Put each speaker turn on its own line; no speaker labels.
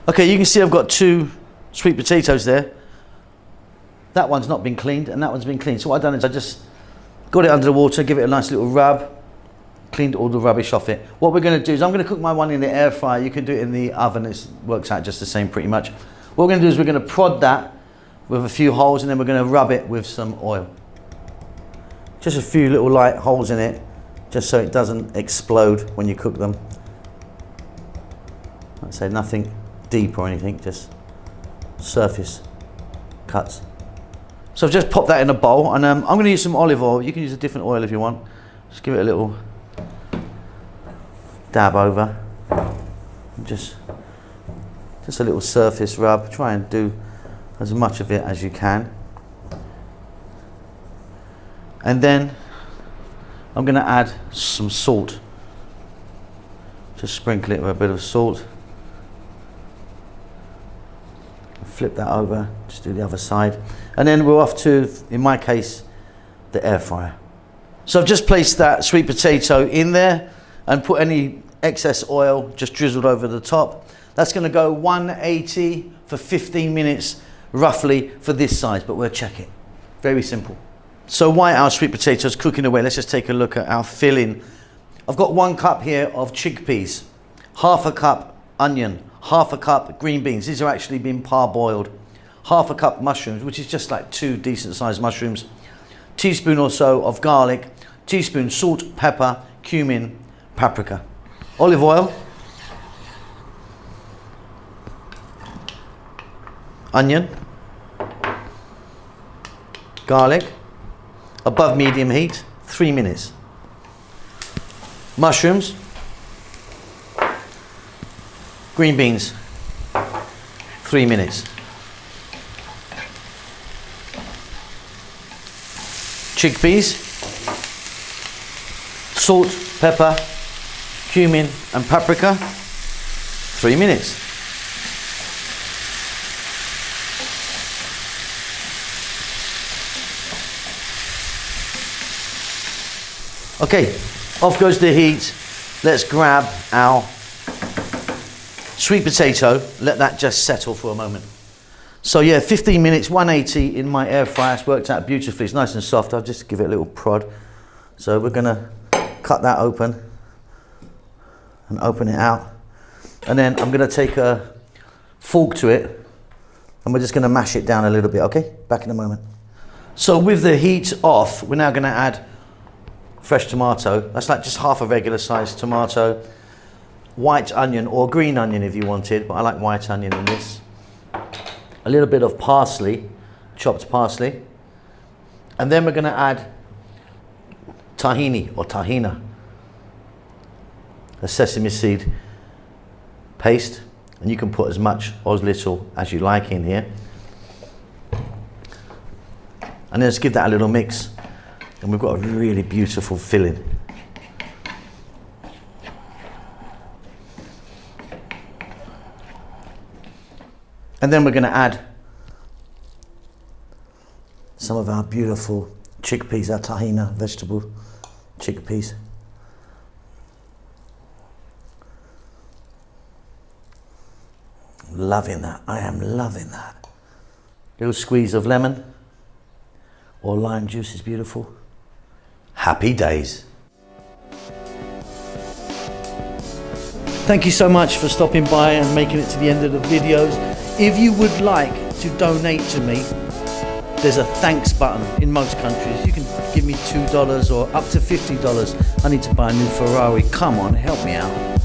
Okay, you can see I've got 2 sweet potatoes there. That one's not been cleaned and that one's been cleaned. So what I've done is I just got it under the water, give it a nice little rub, cleaned all the rubbish off it. What we're going to do is I'm going to cook my one in the air fryer. You can do it in the oven. It works out just the same pretty much. What we're going to do is we're going to prod that with a few holes and then we're going to rub it with some oil. Just a few little light holes in it, just so it doesn't explode when you cook them. I'd say nothing deep or anything, just surface cuts. So I've just popped that in a bowl and I'm going to use some olive oil. You can use a different oil if you want. Just give it a little dab over. Just a little surface rub. Try and do as much of it as you can. And then I'm going to add some salt. Just sprinkle it with a bit of salt. Flip that over, just do the other side. And then we're off to, in my case, the air fryer. So I've just placed that sweet potato in there and put any excess oil just drizzled over the top. That's going to go 180 for 15 minutes roughly for this size, but we'll check it. Very simple. So while our sweet potatoes cooking away, let's just take a look at our filling. I've got 1 cup here of chickpeas, half a cup onion, half a cup green beans. These are actually been parboiled. Half a cup mushrooms, which is just like 2 decent sized mushrooms. Teaspoon or so of garlic. Teaspoon salt, pepper, cumin, paprika. Olive oil. Onion. Garlic. Above medium heat, 3 minutes. Mushrooms. Green beans, 3 minutes. Chickpeas, salt, pepper, cumin and paprika, 3 minutes. Okay, off goes the heat. Let's grab our sweet potato, let that just settle for a moment. So yeah, 15 minutes, 180 in my air fryer. It's worked out beautifully. It's nice and soft. I'll just give it a little prod. So we're gonna cut that open and open it out. And then I'm gonna take a fork to it and we're just gonna mash it down a little bit, okay? Back in a moment. So with the heat off, we're now gonna add fresh tomato. That's like just half a regular sized tomato. White onion or green onion if you wanted, but I like white onion in this. A little bit of parsley, chopped parsley. And then we're going to add tahini or tahina, a sesame seed paste. And you can put as much or as little as you like in here. And then let's give that a little mix. And we've got a really beautiful filling. And then we're going to add some of our beautiful chickpeas, our tahina vegetable chickpeas. Loving that. I am loving that. Little squeeze of lemon or lime juice is beautiful. Happy days. Thank you so much for stopping by and making it to the end of the videos. If you would like to donate to me, there's a thanks button in most countries. You can give me $2 or up to $50. I need to buy a new Ferrari. Come on, help me out.